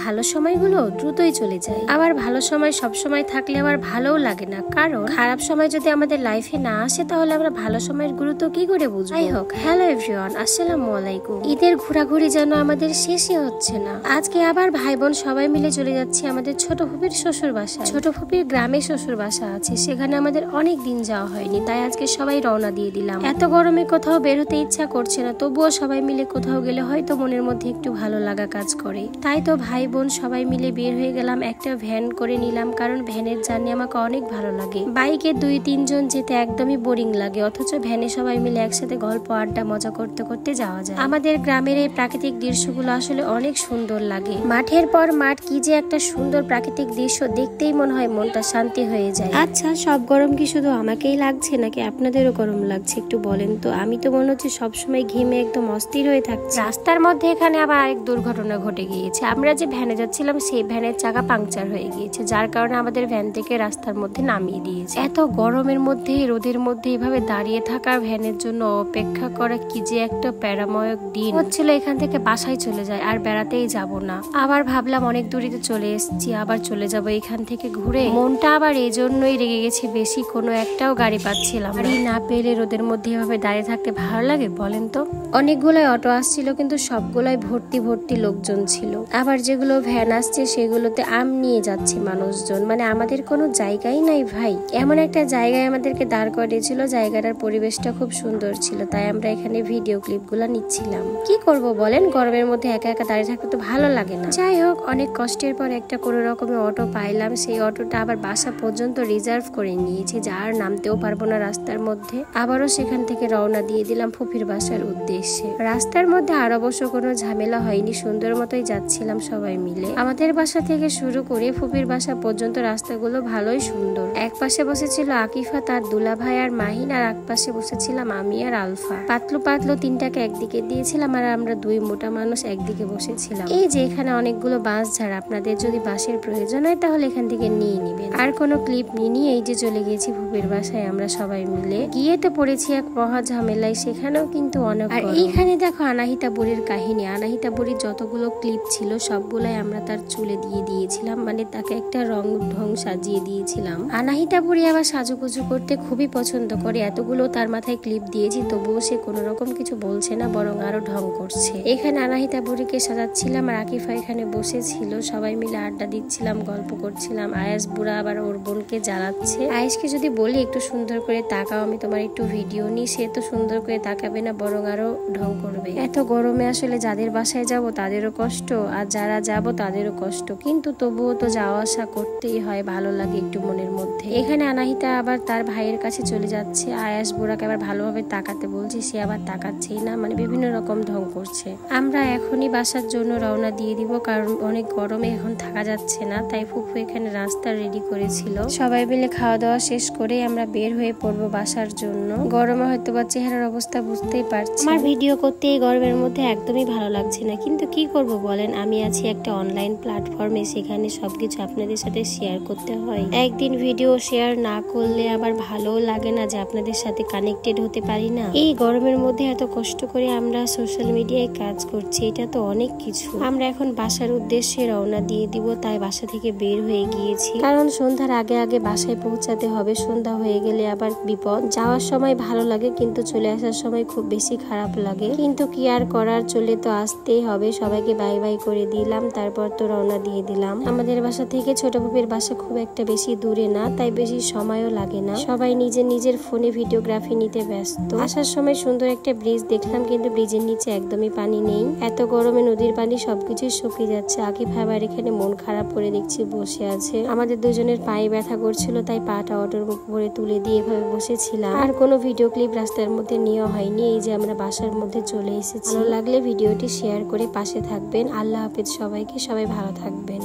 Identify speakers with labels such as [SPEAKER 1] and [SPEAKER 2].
[SPEAKER 1] ভালো সময়গুলো দ্রুতই চলে যায়, আবার ভালো সময় সব সময় থাকলে আবার ভালোও লাগে না, কারণ খারাপ সময় যদি আমাদের লাইফে না আসে তাহলে আমরা ভালো সময়ের গুরুত্ব কি করে বুঝবো। যাই হোক, হ্যালো এভরিওয়ান, আসসালামু আলাইকুম। ঈদের ঘোরাঘুরি যেন আমাদের শেষই হচ্ছে না। আজকে আবার ভাই বোন সবাই মিলে চলে যাচ্ছি আমাদের ছোট ফুপির শ্বশুর বাসায়। ছোট ফুপির গ্রামে শ্বশুর বাসা আছে, সেখানে আমাদের অনেক দিন যাওয়া হয়নি, তাই আজকে সবাই রওনা দিয়ে দিলাম। এত গরমে কোথাও বের হতে ইচ্ছা করছে না, তবুও সবাই মিলে কোথাও গেলে হয়তো মনের মধ্যে একটু ভালো লাগা কাজ করে। তাই তো ভাই বোন সবাই মিলে বের হয়ে গেলাম, একটা ভ্যান করে নিলাম, কারণ ভ্যানের জার্নি আমাকে অনেক ভালো লাগে। বাইকে 2-3 জন যেতে একদমই বোরিং লাগে, অথচ ভ্যানে সবাই মিলে একসাথে গল্প আড্ডা মজা করতে করতে যাওয়া যায়। আমাদের গ্রামের এই প্রাকৃতিক দৃশ্যগুলো আসলে অনেক সুন্দর লাগে। মাঠের পর মাঠ, কি যে একটা সুন্দর প্রাকৃতিক দৃশ্য, দেখতেই মনে হয় মনটা শান্তি হয়ে যায়। আচ্ছা, সব গরম কি শুধু আমাকেই লাগছে নাকি আপনাদেরও গরম লাগছে একটু বলেন তো। আমি তো মনে হচ্ছে সবসময় ঘেমে একদম অস্থির হয়ে থাকছি। রাস্তার মধ্যে এখানে আবার আরেক দুর্ঘটনা ঘটে গিয়েছে। আমরা যে ভ্যানে যাচ্ছিলাম সেই ভ্যানের চাকা পাংচার হয়ে গিয়েছে, যার কারণে আমাদের ভ্যান থেকে রাস্তার মধ্যে নামিয়ে দিয়েছে। এত গরমের মধ্যে, রোদের মধ্যে এভাবে দাঁড়িয়ে থাকা, ভ্যানের জন্য অপেক্ষা করা, কি যে একটা প্যারাময়ক দিন হচ্ছিল। এখান থেকে বাসায় চলে যায়, আর বেড়াতেই যাব না। আবার ভাবলাম অনেক দূরে চলে এসেছি, আবার চলে যাব এখান থেকে ঘুরে। মনটা আবার এই জন্যই রেগে গেছে বেশি, কোনো একটাও গাড়ি পাচ্ছিলাম গাড়ি না পেলে রোদের মধ্যে এভাবে দাঁড়িয়ে থাকতে ভালো লাগে বলেন তো। অনেকগুলোই অটো আসছিল, কিন্তু সবগুলোই ভর্তি ভর্তি লোকজন ছিল। আবার যেগুলো ভ্যান আসছে সেগুলোতে আম নিয়ে যাচ্ছে মানুষজন, মানে আমাদের কোনো জায়গাই নাই ভাই। এমন একটা জায়গায় আমাদেরকে দাঁড় করিয়েছিল, জায়গাটার পরিবেশটা খুব সুন্দর ছিল, তাই আমরা এখানে ভিডিও ক্লিপগুলো নিচ্ছিলাম। কি করব বলেন, গরমের মধ্যে একা একা দাঁড়িয়ে থাকতে তো ভালো লাগে না। যাই হোক, অনেক কষ্টের পর একটা কোনো রকমের অটো পাইলাম। সেই অটোটা আবার বাসা পর্যন্ত রিজার্ভ করে নিয়েছি, যার নামতেও পারবো না রাস্তার মধ্যে। আবারও সেখান থেকে রওনা দিয়ে দিলাম ফুপির বাসার উদ্দেশ্যে। রাস্তার মধ্যে আর অবশ্য কোনো ঝামেলা হয়নি, সুন্দর মতোই যাচ্ছিলাম সবাই মিলে। আমাদের বাসা থেকে শুরু করে ফুপির বাসা পর্যন্ত রাস্তাগুলো ভালোই সুন্দর। এক পাশে বসেছিল আকিফা, তার দুলাভাই আর মাহিন, আর এক পাশে বসেছিলাম আমি আর আলফা। পাতলু পাতলু তিনটাকে একদিকে দিয়েছিলাম, আর আমরা দুই মোটা মানুষ একদিকে বসেছিলাম। এই যে এখানে অনেকগুলো বাঁশ ঝাড়, আপনাদের যদি বাঁশের প্রয়োজন হয় তাহলে এখান থেকে নিয়ে নিবেন। আর কোনো ক্লিপ নিয়ে এই যে চলে গেছি ফুপির বাসায় আমরা সবাই মিলে। গিয়ে তো পড়েছি এক মহা ঝামেলায়, সেখানেও কিন্তু অনেক। আর এইখানে দেখো আনাহিতা বুড়ির কাহিনী। আনাহিতা বুড়ির যতগুলো ক্লিপ ছিল সবগুলাই আমরা তার চুলে দিয়ে দিয়েছিলাম, মানে তাকে একটা রং ঢং সাজিয়ে দিয়েছিলাম। আনাহিতা বুড়ি আবার সাজুগুজু করতে খুবই পছন্দ করে, এতগুলো তার মাথায় ক্লিপ দিয়েছি তবুও সে কোনো রকম কিছু বলছে না, বরং আরো ঢং করছে। এখানে আনাহিতা বুড়িকে সাজাচ্ছিলাম, আর আকিফা এখানে বসেছিল, সবাই মিলে আড্ডা দিচ্ছিলাম, গল্প করছিলাম। আয়াস বুড়া আবার ওর বোনকে জ্বালাচ্ছে। আয়াসকে যদি বলি একটু সুন্দর করে তাকাও, আমি তোমার একটু ভিডিও নিই, সে তো সুন্দর করে তাকাবে না, বরং আরো ঢং করবে। এত গরমে আসলে যাদের বাসায় যাব তাদেরও কষ্ট, আর যারা যাব তাদেরও কষ্ট, কিন্তু তবুও তো যাওয়া আসা করতেই হয়, ভালো লাগে একটু মনের মধ্যে। এখানে আনাহিতা আবার তার ভাইয়ের কাছে চলে যাচ্ছে, আয়াস বুড়াকে আবার ভালোভাবে তাকাতে বলছি, সে আবার তাকাচ্ছেই না, মানে বিভিন্ন রকম ঢং করছে। আমরা এখনই বাসার জন্য রওনা দিয়ে দিব, কারণ অনেক গরমে এখন থাকা যাচ্ছে না, তাই ফুফু এখানে রাস্তা রেডি করেছিল। সবাই মিলে খাওয়া দাওয়া শেষ করে আমরা বের হয়ে পড়বো বাসার জন্য। গরমে হয়তো বা চেহারার অবস্থা বুঝতেই পারছি। আমার ভিডিও করতে এই গরমের মধ্যে একদমই ভালো লাগছে না, কিন্তু কি করব বলেন, আমি আছি একটা অনলাইন প্ল্যাটফর্মে, সেখানে সবকিছু আপনাদের সাথে শেয়ার করতে হয়। একদিন ভিডিও শেয়ার না করলে আবার ভালো লাগে না যে আপনাদের সাথে কানেক্টেড হতে পারি না। এই গরমের মধ্যে এত কষ্ট করে আমরা সোশ্যাল মিডিয়ায় কাজ করছি, এটা তো অনেক কিছু। আমরা এখন বাসার উদ্দেশ্যে রওনা দিয়ে দিব, তাই বাসা থেকে বের হয়ে গিয়েছি, কারণ সন্ধ্যার আগে আগে বাসায় পৌঁছাতে হবে। সন্ধ্যা হয়ে গেলে আবার বিপদ। যাওয়ার সময় ভালো লাগে, কিন্তু চলে আসার সময় খুব বেশি খারাপ লাগে, কিন্তু কি আর করার, চলে তো আসতেই হবে। সবাইকে বাই বাই করে দিলাম, তারপর তো রওনা দিয়ে দিলাম। আমাদের বাসা থেকে ছোট ফুপির বাসা খুব একটা বেশি দূরে না, তাই বেশি সময়ও লাগে না। সবাই নিজের নিজের ফোনে ভিডিওগ্রাফি নিতে ব্যস্ত। আসার সময় সুন্দর একটা ব্রিজ দেখলাম, কিন্তু ব্রিজের নিচে একদমই পানি নেই। এত গরমে নদীর পানি সবকিছুই শুকিয়ে যাচ্ছে। আকিফ আবার এখানে মন খারাপ করে দেখছি বসে আছে। আমাদের দুজনের পায়ে ব্যথা করছিল, তাই পাটা অটোর উপরে তুলে দিয়ে এভাবে বসেছিলাম। আর কোনো ভিডিও ক্লিপ রাস্তার মধ্যে নেওয়া হয়নি। এই যে আমরা বাসার মধ্যে চলে এসেছি। ভালো লাগলে ভিডিওটি শেয়ার করে পাশে থাকবেন। আল্লাহ হাফেজ সবাইকে, সবাই ভালো থাকবেন।